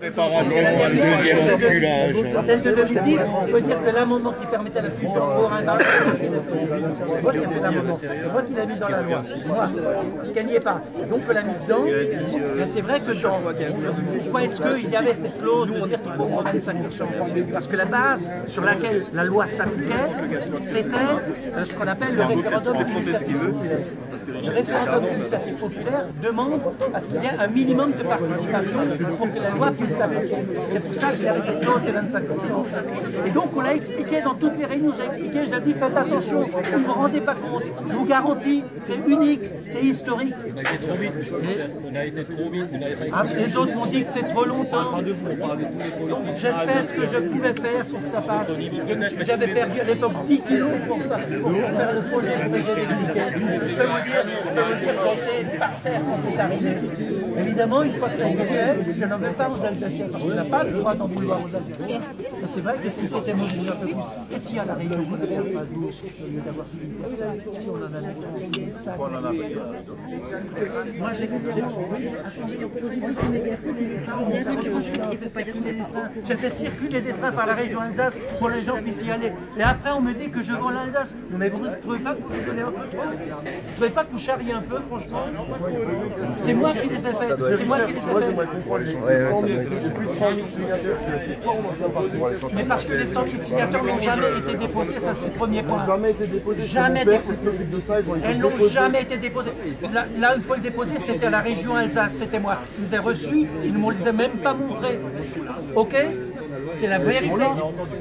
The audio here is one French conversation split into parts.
Préparation à le deuxième enculage. Celle de 2010, on peut dire que l'amendement qui permettait la fusion pour un an, c'est moi qui ai fait l'amendement, c'est moi qui l'ai mis dans la loi. Moi, je ne gagnais pas. Donc on l'a mis dedans, mais c'est vrai que pourquoi est-ce qu'il y avait cette clause de dire qu'il faut au moins 25%? Parce que la base sur laquelle la loi s'appliquait, c'était ce qu'on appelle le référendum d'initiative populaire. Le référendum d'initiative populaire demande à ce qu'il y ait un minimum de participation pour que la loi puisse s'appliquer. C'est pour ça qu'il y avait cette clause de 25%. Et donc on l'a expliqué dans toutes les réunions, j'ai expliqué, je l'ai dit, faites attention, vous ne vous rendez pas compte, je vous garantis, c'est unique, c'est historique. On a été trop vite, on a été trop vite, les autres m'ont dit que c'est trop longtemps. J'ai fait ce que je pouvais faire pour que ça passe. J'avais perdu à l'époque 10 kilos pour faire le projet de PGV. Je peux vous dire que j'étais par terre quand c'est arrivé. Évidemment, une fois que ça a été fait, je n'en veux pas aux Alsaciens, parce qu'on n'a pas le droit d'en vouloir aux Alsaciens. C'est vrai que si c'était mobile un peu plus, et s'il y a la réunion de Strasbourg, au lieu d'avoir si on en a ça. Moi j'ai fait circuler des trains par la région Alsace pour que les gens puissent y aller. Et après on me dit que je vends l'Alsace. Non mais vous ne trouvez pas que vous trouvez pas que vous charriez un peu, franchement? C'est moi qui les ai fait. C'est moi qui les ai fait. Mais parce que les 100 000 signatures n'ont jamais été déposés, ça c'est le premier point. Jamais été déposés. Jamais déposés. Elles n'ont jamais été déposées. Là où il faut le déposer, c'était à la région Alsace, c'était moi. Je les ai reçus, ils ne me les ont même pas montrés. Ok? C'est la vérité.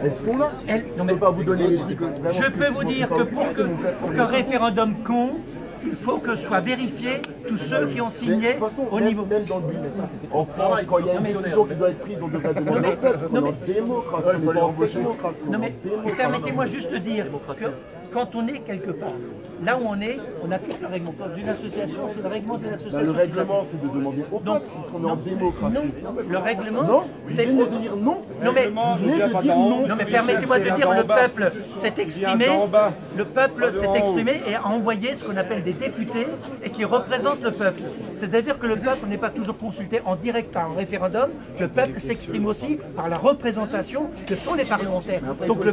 Elles sont là. Non, mais pas vous donner les trucs. Je peux vous dire que pour qu'un référendum compte, il faut que soient vérifiés tous ceux qui ont signé au niveau. Même dans le but, en France, quand il y a une décision qui doit être prise, on devrait demander au peuple. On est en démocratie, on est pas en démocratie. Non mais permettez-moi juste de dire que quand on est quelque part, là où on est, on applique le règlement. Quand d'une association, c'est le règlement de l'association. Le règlement, c'est de demander au peuple, puisqu'on est en démocratie. Non, le règlement, c'est de dire non. Non mais permettez-moi de dire le peuple s'est exprimé, le peuple s'est exprimé et a envoyé ce qu'on appelle des députés et qui représentent le peuple. C'est-à-dire que le peuple n'est pas toujours consulté en direct par un référendum, le peuple s'exprime aussi par la représentation que sont les parlementaires. Donc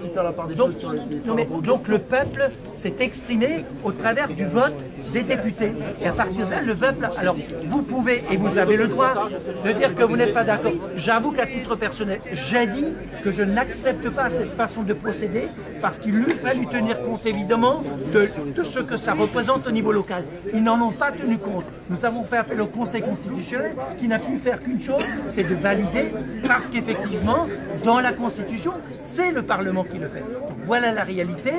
le peuple s'est exprimé au travers du vote des députés. Et à partir de là, le peuple... Alors, vous pouvez, et vous avez le droit, de dire que vous n'êtes pas d'accord. J'avoue qu'à titre personnel, j'ai dit que je n'accepte pas cette façon de procéder parce qu'il lui fallu tenir compte, évidemment, de ce que ça représente au niveau local. Ils n'en ont pas tenu compte. Nous avons fait appel au Conseil constitutionnel qui n'a pu faire qu'une chose, c'est de valider parce qu'effectivement, dans la Constitution, c'est le Parlement qui le fait. Donc, voilà la réalité.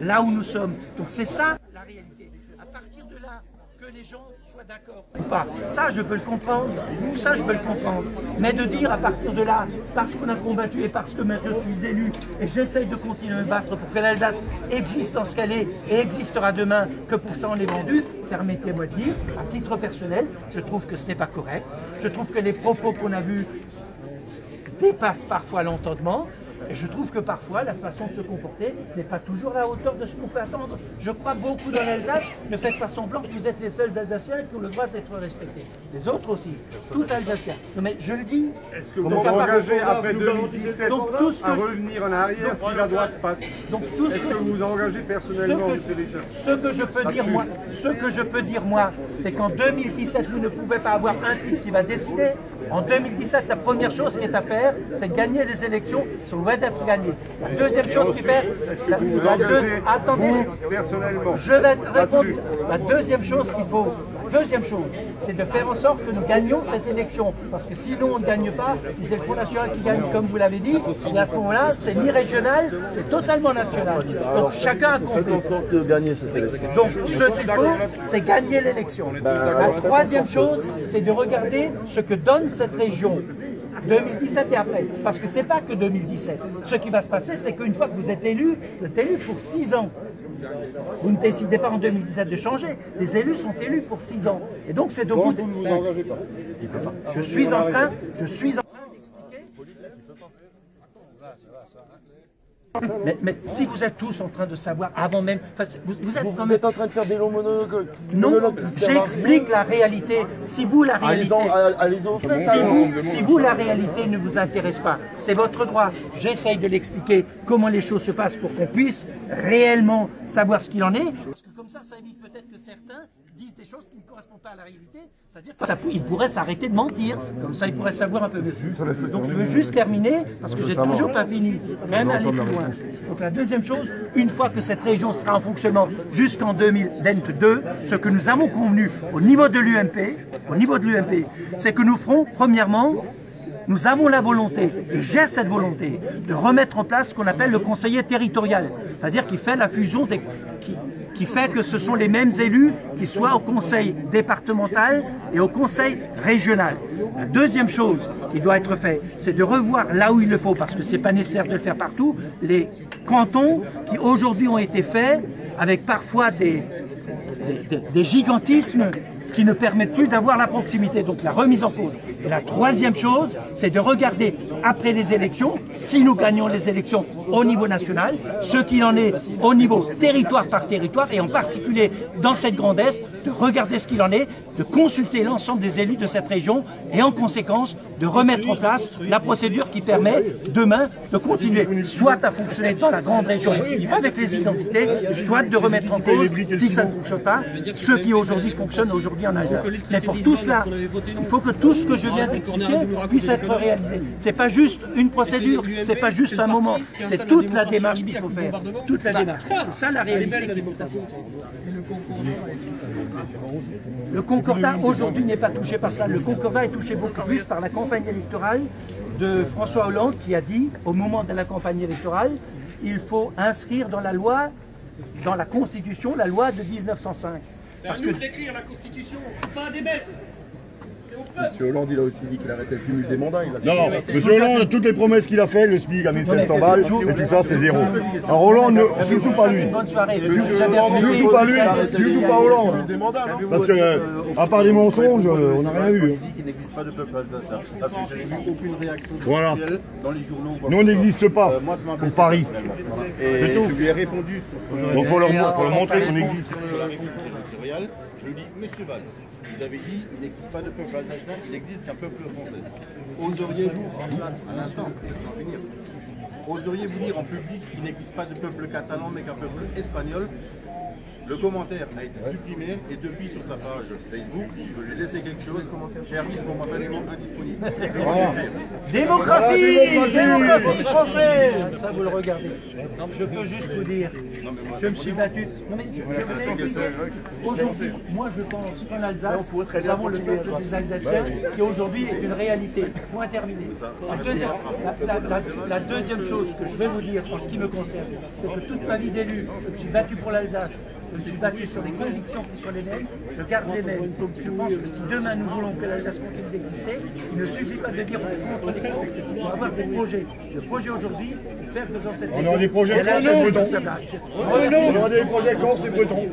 Là où nous sommes. Donc c'est ça la réalité. À partir de là, que les gens soient d'accord ou pas, ça je peux le comprendre, ça je peux le comprendre. Mais de dire à partir de là, parce qu'on a combattu et parce que je suis élu et j'essaye de continuer à me battre pour que l'Alsace existe en ce qu'elle est et existera demain, que pour ça on l'est vendu, permettez-moi de dire, à titre personnel, je trouve que ce n'est pas correct. Je trouve que les propos qu'on a vus dépassent parfois l'entendement. Et je trouve que parfois, la façon de se comporter n'est pas toujours à la hauteur de ce qu'on peut attendre. Je crois beaucoup dans l'Alsace. Ne faites pas semblant que vous êtes les seuls Alsaciens qui ont le droit d'être respectés. Les autres aussi, tout Alsaciens. Non mais je le dis. Est-ce que vous vous engagez après 2017 à revenir en arrière si la droite passe? Est-ce que vous vous engagez personnellement, monsieur Deschamps? Ce que je peux dire moi, c'est qu'en 2017, vous ne pouvez pas avoir un type qui va décider. En 2017, la première chose qui est à faire, c'est gagner les élections. Ça doit être gagné. La deuxième chose qu'il fait, attendez, personnellement, je vais répondre. La deuxième chose qu'il faut, c'est de faire en sorte que nous gagnions cette élection. Parce que sinon on ne gagne pas, si c'est le Front National qui gagne comme vous l'avez dit, et à ce moment-là, c'est ni régional, c'est totalement national. Donc chacun a compris. Faites en sorte de gagner cette élection. Donc ce qu'il faut, c'est gagner l'élection. La troisième chose, c'est de regarder ce que donne cette région. 2017 et après. Parce que ce n'est pas que 2017. Ce qui va se passer, c'est qu'une fois que vous êtes élu pour 6 ans. Vous ne décidez pas en 2017 de changer. Les élus sont élus pour 6 ans. Et donc c'est au bout de... vous ne vous engagez pas. Je suis en train d'expliquer... Mais si vous êtes tous en train de savoir avant même, vous êtes quand Vous même... êtes en train de faire des longs monologues. Non, j'explique la réalité. Si vous la réalité, si vous la réalité ne vous intéresse pas, c'est votre droit. J'essaye de l'expliquer comment les choses se passent pour qu'on puisse réellement savoir ce qu'il en est. Parce que comme ça évite peut-être que certains disent des choses qui ne correspondent pas à la réalité. C'est-à-dire qu'ils pourraient s'arrêter de mentir. Comme ça, ils pourraient savoir un peu mieux. Donc je veux juste terminer, parce que j'ai toujours pas fini. Quand même aller plus loin. Donc la deuxième chose, une fois que cette région sera en fonctionnement jusqu'en 2022, ce que nous avons convenu au niveau de l'UMP, c'est que nous ferons, premièrement, nous avons la volonté, et j'ai cette volonté, de remettre en place ce qu'on appelle le conseiller territorial, c'est-à-dire qui fait la fusion qui fait que ce sont les mêmes élus qui soient au conseil départemental et au conseil régional. La deuxième chose qui doit être faite, c'est de revoir là où il le faut, parce que ce n'est pas nécessaire de le faire partout, les cantons qui aujourd'hui ont été faits avec parfois des gigantismes qui ne permettent plus d'avoir la proximité, donc la remise en cause. Et la troisième chose, c'est de regarder après les élections, si nous gagnons les élections au niveau national, ce qu'il en est au niveau territoire par territoire, et en particulier dans cette Grand Est, de regarder ce qu'il en est, de consulter l'ensemble des élus de cette région, et en conséquence, de remettre en place la procédure qui permet demain de continuer soit à fonctionner dans la grande région avec les identités, soit de remettre en cause, si ça ne fonctionne pas, ce qui aujourd'hui fonctionne aujourd'hui en Alsace. Mais pour tout cela, il faut que tout ce que je viens d'expliquer puisse être réalisé. C'est pas juste une procédure, c'est pas juste un moment, c'est toute la démarche qu'il faut faire. Toute la démarche. C'est ça la réalité qu'il faut faire. Le Concordat aujourd'hui n'est pas touché par cela. Le Concordat est touché beaucoup plus par la campagne électorale de François Hollande qui a dit, au moment de la campagne électorale, il faut inscrire dans la loi, dans la Constitution, la loi de 1905. C'est à nous d'écrire la Constitution, pas à débattre. Monsieur Hollande, il a aussi dit qu'il arrêtait le cumul des mandats. Non, monsieur Hollande, toutes les promesses qu'il a faites, le SMIC à 1700 balles, et tout ça, c'est zéro. Alors Hollande, surtout pas lui. Bonne soirée. Surtout pas lui, surtout pas Hollande. Parce que, à part des mensonges, on n'a rien vu. Il n'existe pas de peuple alsacien. Parce que j'ai vu aucune réaction Voilà. dans les journaux. Nous, on n'existe pas pour Paris. Et je lui ai répondu sur ce Donc, il faut leur montrer qu'on existe. sur la réponse territoriale. Je lui dis, Monsieur Valls, vous avez dit il n'existe pas de peuple alsacien, il existe qu'un peuple français. Oseriez-vous, un instant, laissez-moi finir, oseriez-vous dire en public qu'il n'existe pas de peuple catalan mais qu'un peuple espagnol? Le commentaire a été supprimé et depuis sur sa page Facebook, si je lui ai laissé quelque chose, service momentanément indisponible. Démocratie, démocratie française. Ça vous le regardez. Non, je peux juste vous dire, je me suis battu. Non, mais je vais expliquer. Aujourd'hui, moi je pense qu'en Alsace, nous avons le peuple des Alsaciens qui aujourd'hui est une réalité. Point terminé. La deuxième chose que je vais vous dire en ce qui me concerne, c'est que toute ma vie d'élu, je me suis battu pour l'Alsace. Je me suis battu sur des convictions qui sont les mêmes, je garde les mêmes. Je pense que si demain nous voulons que l'Alsace continue d'exister, il ne suffit pas de dire on est contre les Français. Il faut avoir des projets. Le projet aujourd'hui, c'est de faire que dans cette région, On a des projets corse et bretons. On a des projets corse et bretons.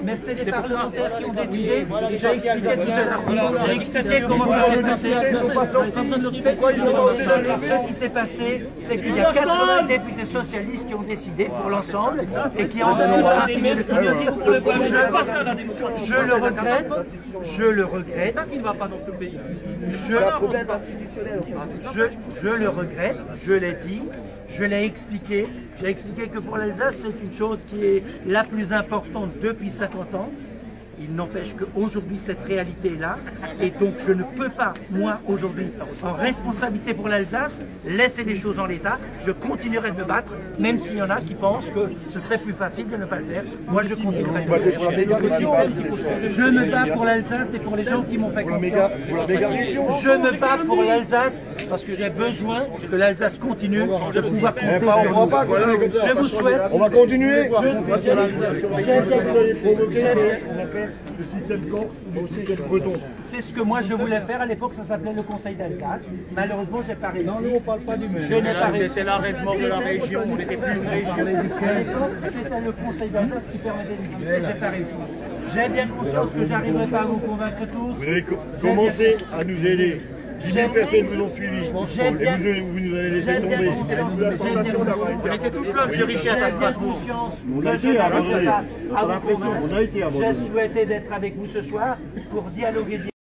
Mais c'est les parlementaires qui ont décidé. J'ai expliqué comment ça s'est passé. Ce qui s'est passé, c'est qu'il y a 80 députés socialistes qui ont décidé pour l'ensemble et qui ensuite ont imprimé le dossier. Je le regrette. Je le regrette. C'est ça qui ne va pas dans ce pays. Je le regrette. Je l'ai dit. Je l'ai expliqué. J'ai expliqué que pour l'Alsace, c'est une chose qui est la plus importante depuis 50 ans. Il n'empêche qu'aujourd'hui, cette réalité est là. Et donc, je ne peux pas, moi, aujourd'hui, en responsabilité pour l'Alsace, laisser les choses en l'état. Je continuerai de me battre, même s'il y en a qui pensent que ce serait plus facile de ne pas le faire. Moi, je continuerai de me battre. Je me bats pour l'Alsace et pour les gens qui m'ont fait confiance. Je me bats pour l'Alsace parce que j'ai besoin que l'Alsace continue de pouvoir compter. Je vous souhaite. On va continuer. Le système corse, le système breton. C'est ce que moi je voulais faire à l'époque, ça s'appelait le Conseil d'Alsace. Malheureusement, j'ai pas réussi. Non, on parle pas du même. Je n'ai pas réussi. C'était l'arrêtement de la région, on n'était plus une région. À l'époque, c'était le Conseil d'Alsace qui permettait d'exister. J'ai pas réussi. J'ai bien conscience que j'arriverai pas à vous convaincre tous. Vous avez commencé à nous aider. 10 000 personnes vous ont suivi, et vous nous avez laissé tomber. La sensation d'avoir été... On était tous là, M. Richard, à Strasbourg. On a été abandonnés. On a l'impression, on a été abandonnés. J'ai souhaité d'être avec vous ce soir pour dialoguer.